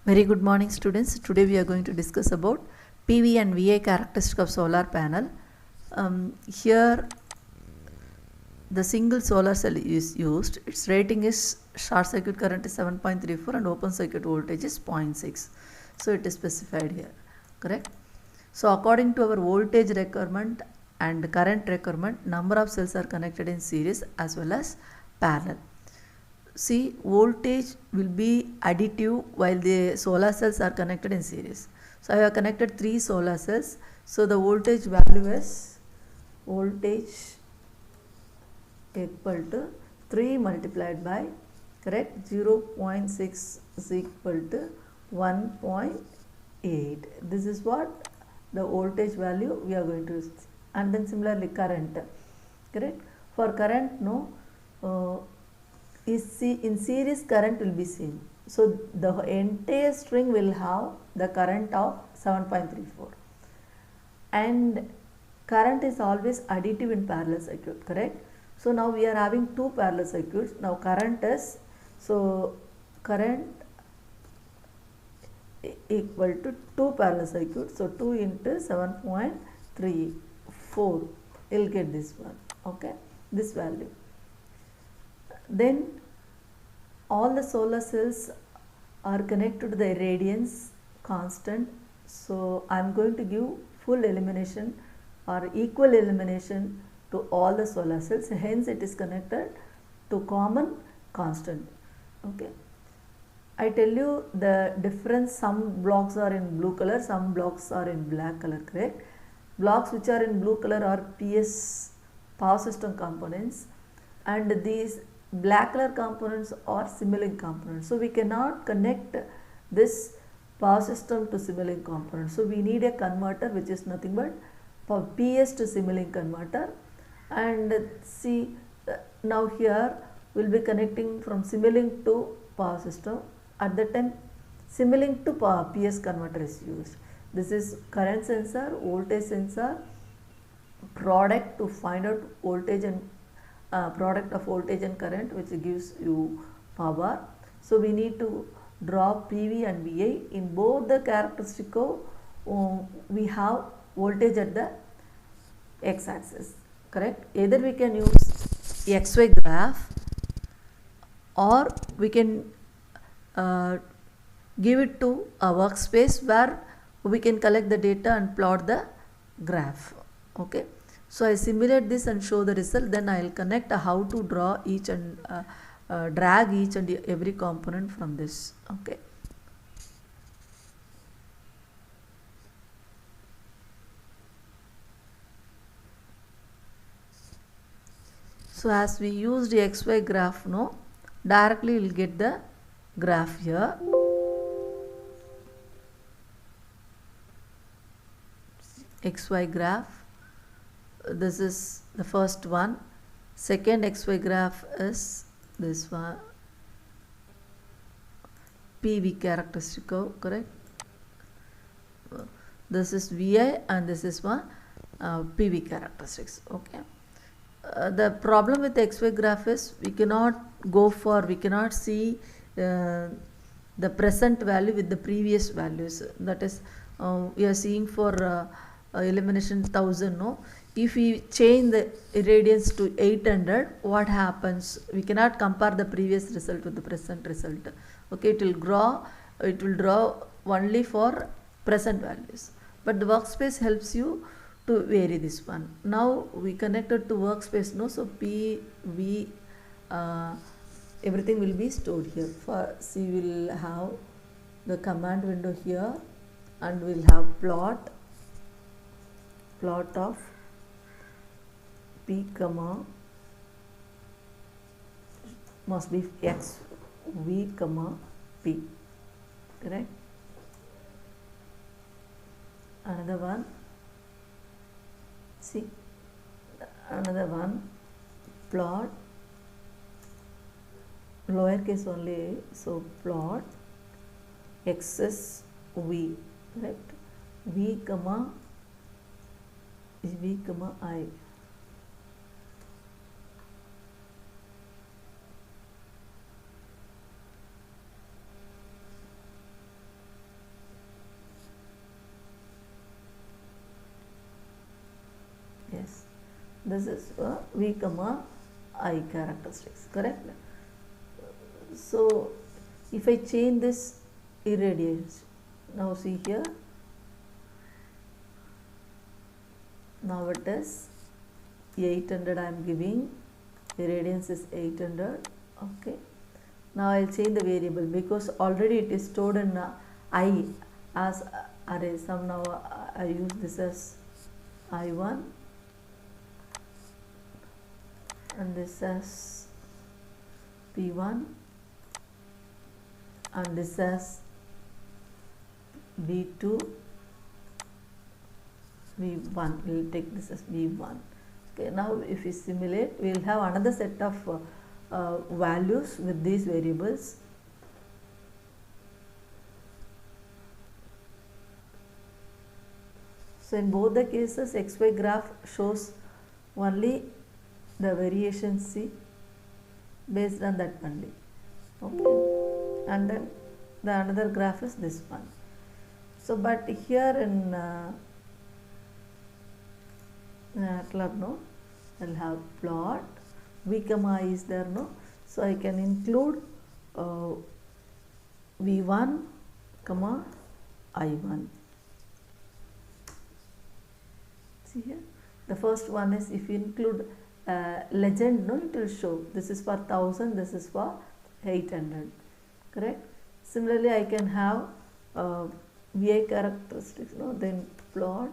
Very good morning students. Today we are going to discuss about PV and VA characteristic of solar panel. Here the single solar cell is used. Its rating is short circuit current is 7.34 and open circuit voltage is 0.6. So it is specified here, correct? So according to our voltage requirement and current requirement, number of cells are connected in series as well as parallel. See, voltage will be additive while the solar cells are connected in series. So I have connected 3 solar cells. So the voltage value is voltage equal to 3 multiplied by, correct, 0.6 is equal to 1.8. This is what the voltage value we are going to use. And then similarly current, correct. For current, in series current will be seen. So the entire string will have the current of 7.34 and current is always additive in parallel circuit, correct? So now we are having 2 parallel circuits. Now current is, so current equal to 2 parallel circuits. So 2 into 7.34 you'll get this one, okay, this value. Then all the solar cells are connected to the irradiance constant. So I am going to give full elimination or equal elimination to all the solar cells. Hence it is connected to common constant. Okay. I tell you the difference, some blocks are in blue color, some blocks are in black color, correct? Blocks which are in blue color are PS power system components and these black color components are Simulink components. So we cannot connect this power system to Simulink component. So we need a converter which is nothing but PS to Simulink converter. And see, now here we will be connecting from Simulink to power system. At that time Simulink to PS converter is used. This is current sensor, voltage sensor, product to find out voltage and product of voltage and current which gives you power. So we need to draw PV and VA. In both the characteristic we have voltage at the x-axis, correct? Either we can use XY graph or we can give it to a workspace where we can collect the data and plot the graph, okay. So I simulate this and show the result, then I will connect how to draw each and drag each and every component from this, okay. So as we used the XY graph, directly we will get the graph here. XY graph, this is the first one. Second XY graph is this one, PV characteristic, correct? This is VI and this is one PV characteristics, okay. The problem with the XY graph is we cannot see the present value with the previous values. That is, we are seeing for elimination 1000, if we change the irradiance to 800, what happens? We cannot compare the previous result with the present result, okay. It will draw only for present values, but the workspace helps you to vary this one. Now we connected to workspace, so PV everything will be stored here. For C we will have the command window here and we will have plot of P comma must be X V comma P, correct? Another one, see, another one, plot lowercase only, so plot X is V, correct? V comma I. this is V comma I characteristics, correct? So if I change this irradiance, now see here, now it is 800 I am giving, irradiance is 800, okay. Now I will change the variable because already it is stored in I as array sum. Now I use this as I1 and this as P1 and this as V2, V1, we will take this as V1. Okay, now if we simulate, we will have another set of values with these variables. So in both the cases, XY graph shows only the variation C based on that only, okay, and then the another graph is this one. So but here in MATLAB, no, I'll have plot, V comma I is there, no, so I can include V1 comma I1. See here, the first one is, if you include legend, no, it will show this is for 1000, this is for 800, correct. Similarly, I can have VI characteristics, no, then plot,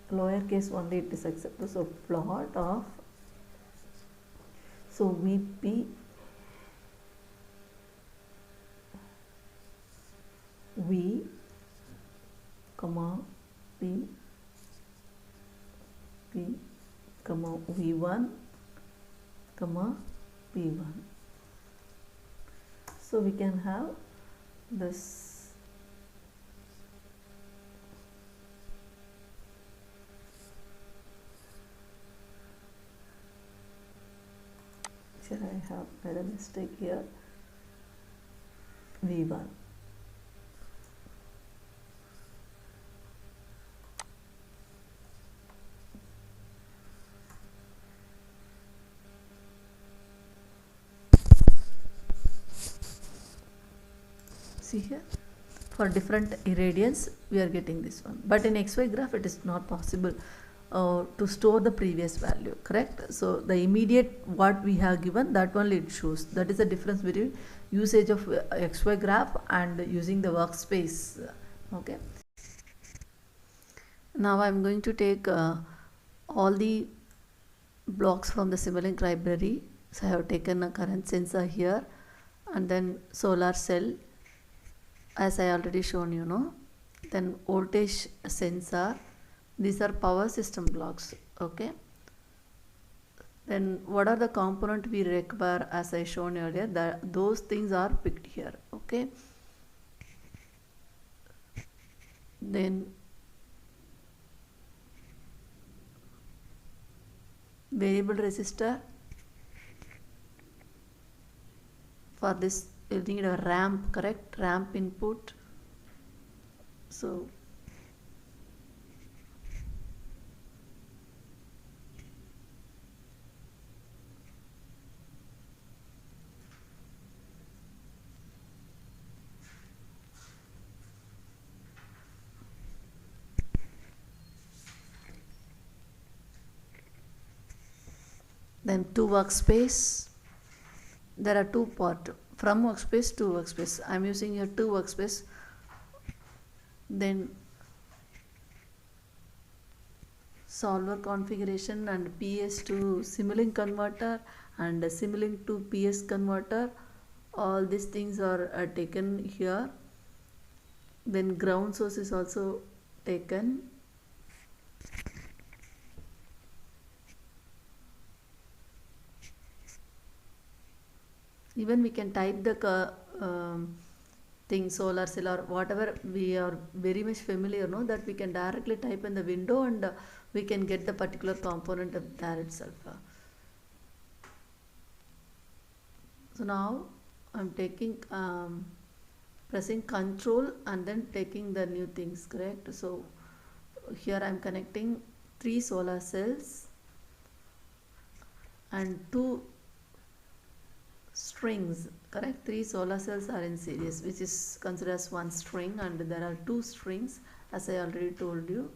lowercase only it is accepted, so plot of, so VP V comma P P comma V1 comma P1. So we can have this here, I have made a mistake here, V1. See here, for different irradiance we are getting this one, but in XY graph it is not possible to store the previous value, correct. So the immediate what we have given, that only it shows. That is the difference between usage of XY graph and using the workspace, okay. Now I am going to take all the blocks from the Simulink library. So I have taken a current sensor here and then solar cell, as I already shown you, know, then voltage sensor, these are power system blocks, okay. Then what are the component we require, as I shown earlier, that those things are picked here, okay. Then variable resistor, for this you need a ramp, correct, ramp input. So then two workspace, there are two port, from workspace to workspace. I am using here two workspace. Then solver configuration and PS to Simulink converter and Simulink to PS converter, all these things are taken here. Then ground source is also taken. Even we can type the thing, solar cell or whatever we are very much familiar, no, that we can directly type in the window and we can get the particular component there itself. So now I am taking pressing control and then taking the new things, correct. So here I am connecting 3 solar cells and 2 strings, correct? 3 solar cells are in series, which is considered as one string, and there are 2 strings, as I already told you.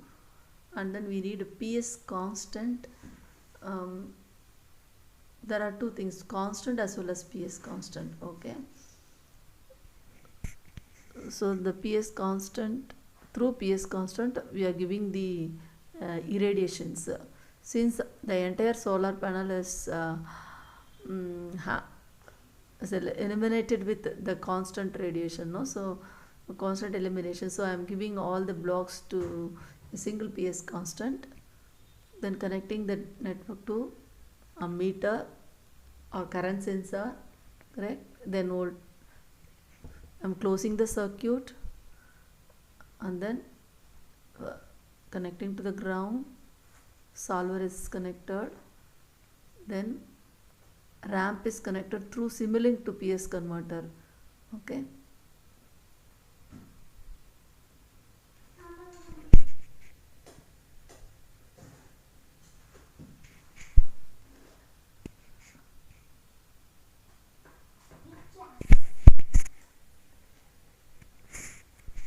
And then we need a PS constant. There are 2 things, constant as well as PS constant. Okay, so the PS constant, through PS constant we are giving the irradiations. Since the entire solar panel is eliminated with the constant radiation, no? So constant elimination, so I am giving all the blocks to a single PS constant, then connecting the network to a meter or current sensor, correct? Then I'm closing the circuit, and then connecting to the ground. Solver is connected, then ramp is connected through Simulink to PS converter. Okay,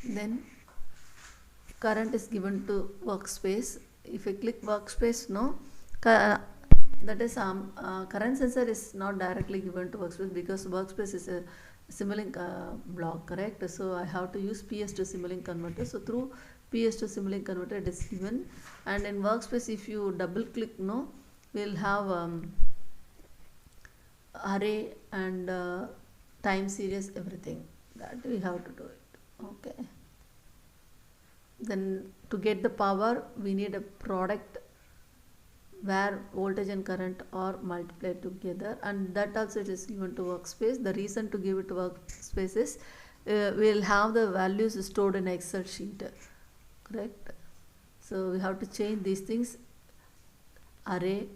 then current is given to workspace. If I click workspace, no, that is current sensor is not directly given to workspace, because workspace is a Simulink block, correct? So I have to use PS to Simulink converter. So through PS to Simulink converter it is given, and in workspace if you double click, no, we'll have array and time series, everything that we have to do it. Okay, then to get the power we need a product where voltage and current are multiplied together, and that also it is given to workspace. The reason to give it to workspace is we'll have the values stored in Excel sheet, correct? So we have to change these things, array,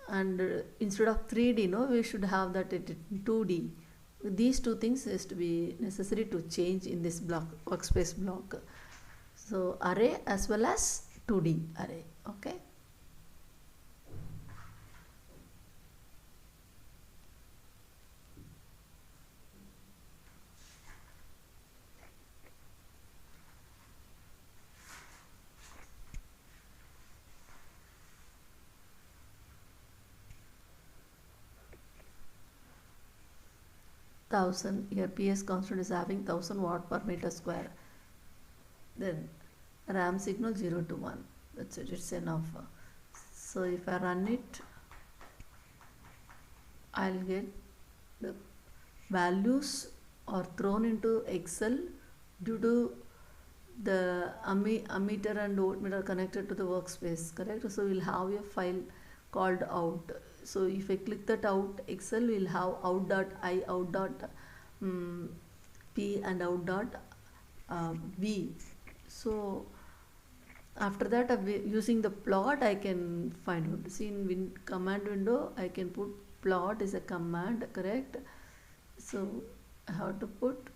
and instead of 3D, no, we should have that it 2D. These 2 things is to be necessary to change in this block, workspace block. So array as well as 2D array. Okay, thousand, here PS constant is having 1000 watt per meter square. Then RAM signal 0 to 1, that's it, it's enough. So if I run it, I'll get the values are thrown into Excel due to the ammeter and voltmeter connected to the workspace, correct? So we'll have a file called out. So if I click that out, Excel will have out.I, out.p and out.v. So after that, using the plot I can find out. See, in command window I can put plot is a command, correct? So I have to put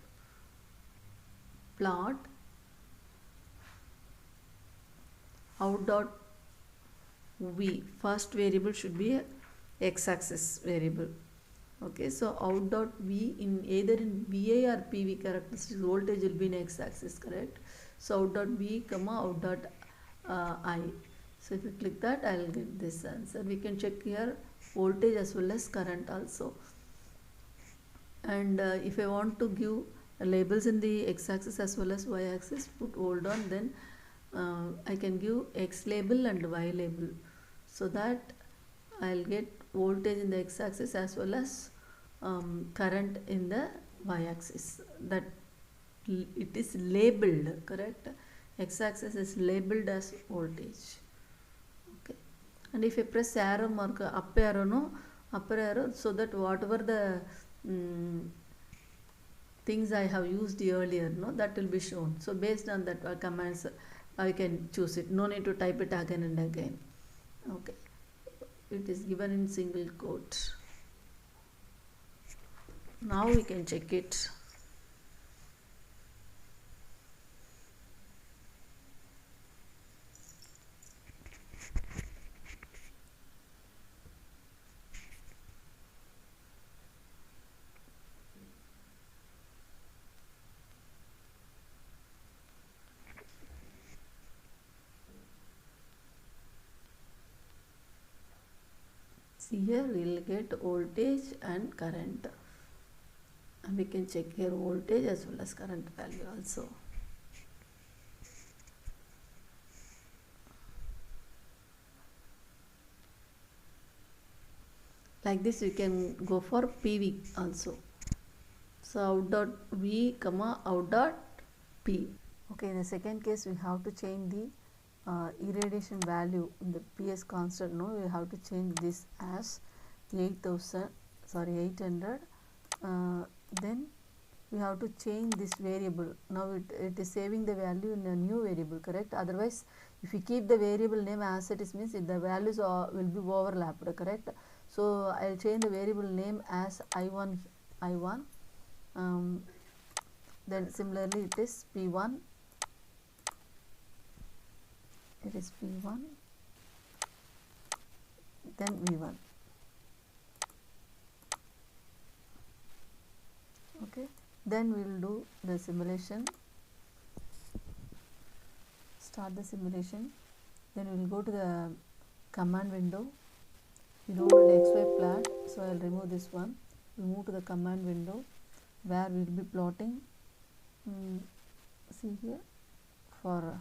plot out.v. first variable should be a x-axis variable. Okay, so out.v in either in VI or PV characteristics, voltage will be in x-axis, correct? So out.v comma out.I. So if you click that, I will get this answer. We can check here voltage as well as current also. And if I want to give labels in the x-axis as well as y-axis, put hold on, then I can give x label and y label, so that I'll get voltage in the x-axis as well as current in the y-axis. That it is labeled, correct? X-axis is labeled as voltage. Okay, and if I press arrow mark, up arrow, no, upper arrow, so that whatever the things I have used earlier, no, that will be shown. So based on that commands I can choose it, no need to type it again and again. Okay, it is given in single quote. Now we can check it. See here we will get voltage and current, and we can check here voltage as well as current value also. Like this we can go for PV also. So out dot V comma out dot P. Okay, in the second case we have to change the irradiation value in the PS constant. No, we have to change this as 800. Then we have to change this variable. Now it is saving the value in a new variable, correct? Otherwise, if you keep the variable name as it is, means the values will be overlapped, correct? So I'll change the variable name as I1. Then similarly it is P1. It is P1, then V1. Okay, then we will do the simulation. Start the simulation. Then we will go to the command window. We don't want XY plot, so I will remove this one. We move to the command window where we will be plotting. See here for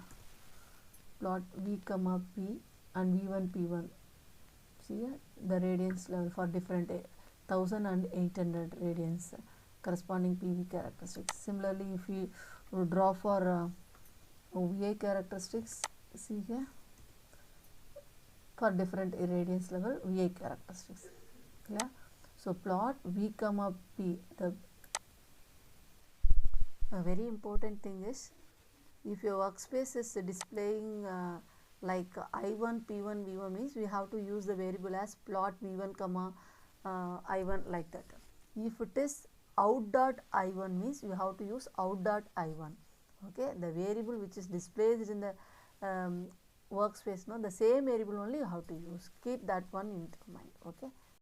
plot V comma P and V1 P1. See here the radiance level for different 1000 and 800 radians corresponding PV characteristics. Similarly, if we draw for VA characteristics, see here for different irradiance level VA characteristics. Clear? So plot V comma P. The very important thing is, if your workspace is displaying like I1, P1, V1 means we have to use the variable as plot V1 comma I1 like that. If it is out dot I1 means you have to use out dot I1. Okay, the variable which is displayed in the workspace, no, the same variable only you have to use. Keep that one in mind. Okay.